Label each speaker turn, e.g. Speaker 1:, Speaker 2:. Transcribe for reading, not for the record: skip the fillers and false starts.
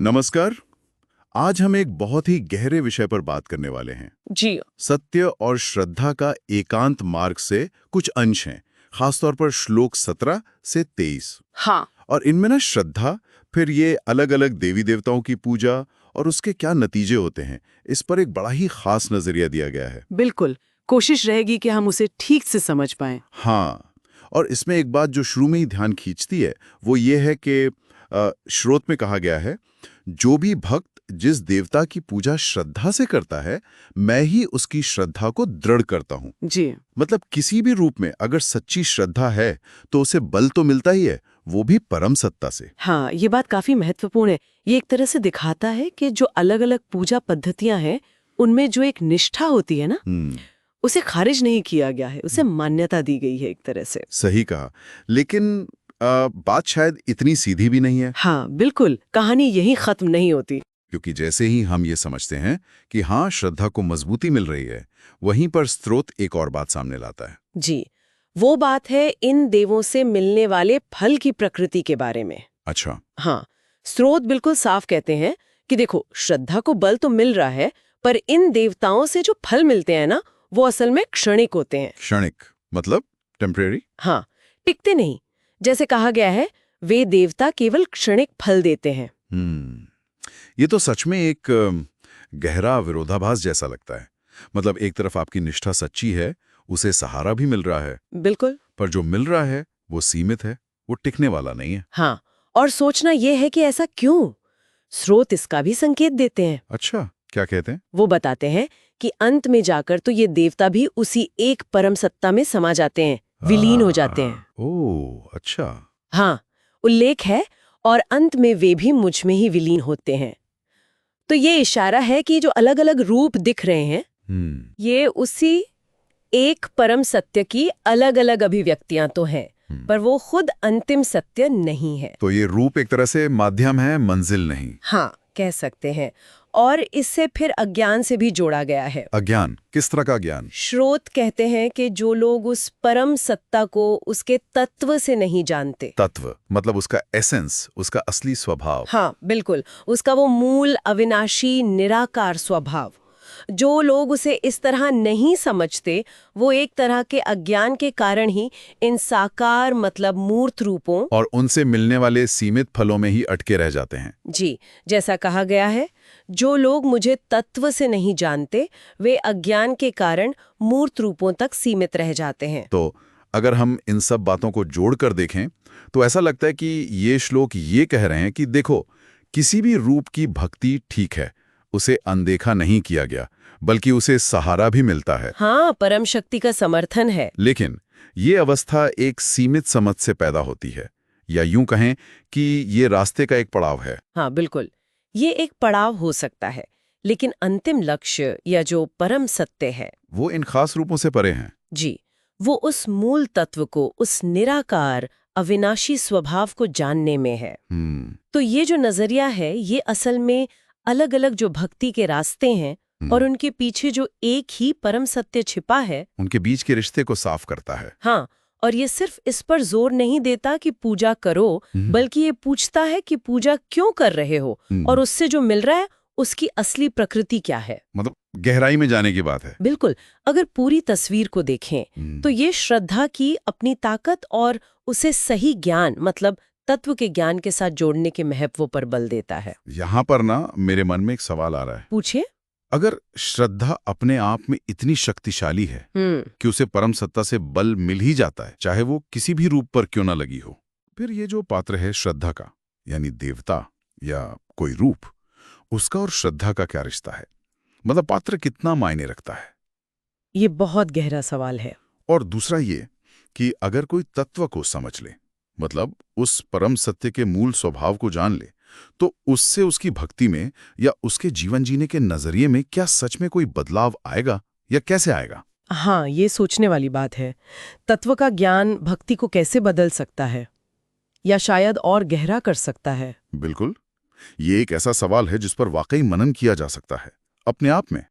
Speaker 1: नमस्कार। आज हम एक बहुत ही गहरे विषय पर बात करने वाले हैं।
Speaker 2: जी।
Speaker 1: सत्य और श्रद्धा का एकांत मार्ग से कुछ अंश हैं, खासतौर पर श्लोक 17 से 23।
Speaker 2: हाँ।
Speaker 1: और इनमें ना श्रद्धा, फिर ये अलग अलग देवी देवताओं की पूजा और उसके क्या नतीजे होते हैं, इस पर एक बड़ा ही खास नजरिया दिया गया है।
Speaker 2: बिल्कुल, कोशिश रहेगी कि हम उसे ठीक से समझ पाएं।
Speaker 1: हाँ, और इसमें एक बात जो शुरू में ही ध्यान खींचती है वो ये है कि श्रोत में कहा गया है, जो भी भक्त जिस देवता की पूजा श्रद्धा से करता है, मैं ही उसकी श्रद्धा को दृढ़ करता हूँ।
Speaker 2: जी।
Speaker 1: मतलब किसी भी रूप में अगर सच्ची श्रद्धा है तो उसे बल तो मिलता ही है, वो भी परम सत्ता से।
Speaker 2: हाँ, ये बात काफी महत्वपूर्ण है। ये एक तरह से दिखाता है कि जो अलग अलग पूजा पद्धतियां हैं, उनमें जो एक निष्ठा होती है ना, उसे खारिज नहीं किया गया है, उसे मान्यता दी गई है एक तरह से।
Speaker 1: सही कहा, लेकिन बात शायद इतनी सीधी भी नहीं है।
Speaker 2: हाँ बिल्कुल, कहानी यही खत्म नहीं होती।
Speaker 1: क्योंकि जैसे ही हम ये समझते हैं कि हाँ, श्रद्धा को मजबूती मिल रही है, वहीं पर स्रोत एक और बात सामने लाता है।
Speaker 2: जी, वो बात है इन देवों से मिलने वाले फल की प्रकृति के बारे में।
Speaker 1: अच्छा।
Speaker 2: हाँ, स्रोत बिल्कुल साफ कहते हैं कि देखो, श्रद्धा को बल तो मिल रहा है, पर इन देवताओं से जो फल मिलते हैं ना, वो असल में क्षणिक होते हैं।
Speaker 1: क्षणिक मतलब टेम्परेरी?
Speaker 2: हाँ, टिकते नहीं। जैसे कहा गया है, वे देवता केवल क्षणिक फल देते हैं।
Speaker 1: ये तो सच में एक गहरा विरोधाभास जैसा लगता है। मतलब एक तरफ आपकी निष्ठा सच्ची है, उसे सहारा भी मिल रहा है,
Speaker 2: बिल्कुल।
Speaker 1: पर जो मिल रहा है वो सीमित है, वो टिकने वाला नहीं है।
Speaker 2: हाँ, और सोचना यह है कि ऐसा क्यों? स्रोत इसका भी संकेत देते हैं।
Speaker 1: अच्छा, क्या कहते हैं?
Speaker 2: वो बताते हैं कि अंत में जाकर तो ये देवता भी उसी एक परम सत्ता में समा जाते हैं, विलीन हो जाते हैं।
Speaker 1: ओह, अच्छा।
Speaker 2: हाँ, उल्लेख है, और अंत में वे भी मुझ में ही विलीन होते हैं। तो ये इशारा है कि जो अलग अलग रूप दिख रहे हैं, ये उसी एक परम सत्य की अलग अलग अभिव्यक्तियां तो हैं, पर वो खुद अंतिम सत्य नहीं है।
Speaker 1: तो ये रूप एक तरह से माध्यम है, मंजिल नहीं।
Speaker 2: हाँ, कह सकते हैं। और इससे फिर अज्ञान से भी जोड़ा गया है।
Speaker 1: अज्ञान? किस तरह का ज्ञान?
Speaker 2: स्रोत कहते हैं कि जो लोग उस परम सत्ता को उसके तत्व से नहीं जानते।
Speaker 1: तत्व मतलब उसका एसेंस, उसका असली स्वभाव।
Speaker 2: हाँ बिल्कुल, उसका वो मूल अविनाशी निराकार स्वभाव। जो लोग उसे इस तरह नहीं समझते, वो एक तरह के अज्ञान के कारण ही इन साकार मतलब मूर्त रूपों
Speaker 1: और उनसे मिलने वाले सीमित फलों में ही अटके रह जाते हैं।
Speaker 2: जी, जैसा कहा गया है, जो लोग मुझे तत्व से नहीं जानते, वे अज्ञान के कारण मूर्त रूपों तक सीमित रह जाते हैं।
Speaker 1: तो अगर हम इन सब बातों को जोड़कर देखें तो ऐसा लगता है कि ये श्लोक ये कह रहे हैं कि देखो, किसी भी रूप की भक्ति ठीक है, उसे अनदेखा नहीं किया गया, बल्कि उसे सहारा भी मिलता है।
Speaker 2: हाँ, परम शक्ति का समर्थन है।
Speaker 1: लेकिन ये अवस्था एक सीमित समझ से पैदा होती है, या यूं कहें कि ये रास्ते का एक पड़ाव है।
Speaker 2: हाँ बिल्कुल, ये एक पड़ाव हो सकता है, लेकिन अंतिम लक्ष्य या जो परम सत्य है,
Speaker 1: वो इन खास रूपों से परे हैं।
Speaker 2: जी, वो उस मूल तत्व को, उस निराकार अविनाशी स्वभाव को जानने में है। तो ये जो नजरिया है, ये असल में अलग अलग जो भक्ति के रास्ते हैं और उनके पीछे जो एक ही परम सत्य छिपा है,
Speaker 1: उनके बीच के रिश्ते को साफ करता है।
Speaker 2: हाँ, और ये सिर्फ इस पर जोर नहीं देता कि पूजा करो, बल्कि ये पूछता है कि पूजा क्यों कर रहे हो और उससे जो मिल रहा है उसकी असली प्रकृति क्या है।
Speaker 1: मतलब गहराई में जाने की बात है।
Speaker 2: बिल्कुल, अगर पूरी तस्वीर को देखें तो ये श्रद्धा की अपनी ताकत और उसे सही ज्ञान मतलब तत्व के ज्ञान के साथ जोड़ने के महत्व पर बल देता है।
Speaker 1: यहाँ पर ना मेरे मन में एक सवाल आ रहा है।
Speaker 2: पूछिए।
Speaker 1: अगर श्रद्धा अपने आप में इतनी शक्तिशाली है कि उसे परम सत्ता से बल मिल ही जाता है, चाहे वो किसी भी रूप पर क्यों ना लगी हो, फिर ये जो पात्र है श्रद्धा का, यानी देवता या कोई रूप, उसका और श्रद्धा का क्या रिश्ता है? मतलब पात्र कितना मायने रखता है?
Speaker 2: ये बहुत गहरा सवाल है।
Speaker 1: और दूसरा ये कि अगर कोई तत्व को समझ ले, मतलब उस परम सत्य के मूल स्वभाव को जान ले, तो उससे उसकी भक्ति में या उसके जीवन जीने के नजरिए में क्या सच में कोई बदलाव आएगा, या कैसे आएगा?
Speaker 2: हाँ, ये सोचने वाली बात है। तत्व का ज्ञान भक्ति को कैसे बदल सकता है या शायद और गहरा कर सकता है?
Speaker 1: बिल्कुल, ये एक ऐसा सवाल है जिस पर वाकई मनन किया जा सकता है, अपने आप में।